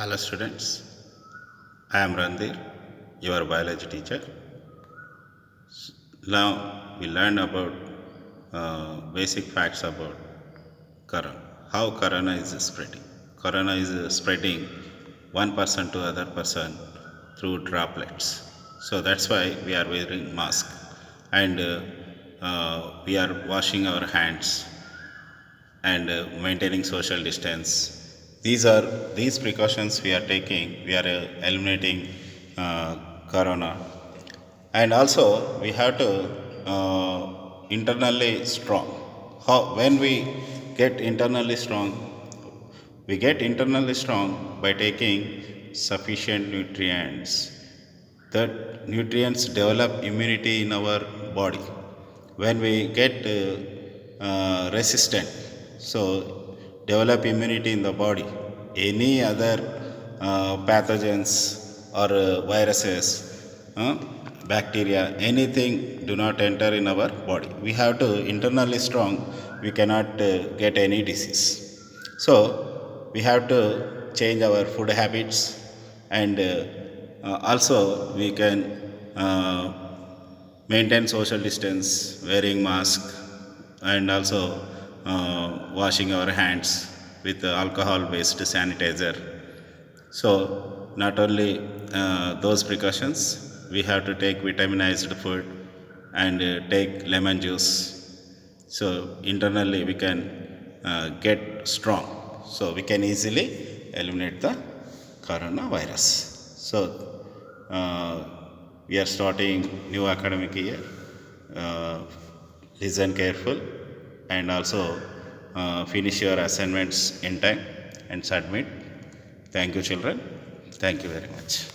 Hello students, I am Randhir, your biology teacher. Now we learn about basic facts about corona. How corona is spreading. Corona is spreading one person to other person through droplets. So that's why we are wearing mask and we are washing our hands and maintaining social distance. These precautions we are taking. We are eliminating uh, corona, and also we have to internally strong. How when we get internally strong, we get internally strong by taking sufficient nutrients. That nutrients develop immunity in our body. When we get resistant, so develop immunity in the body. Any other pathogens or viruses, bacteria, anything do not enter in our body. We have to internally strong. We cannot get any disease. So we have to change our food habits, and also we can maintain social distance, wearing mask, and also washing our hands with alcohol based sanitizer. So not only those precautions, we have to take vitaminized food and take lemon juice. So internally we can get strong, so we can easily eliminate the coronavirus. So uh, we are starting new academic year. uh, Listen careful, and also finish your assignments in time and submit. Thank you children, thank you very much.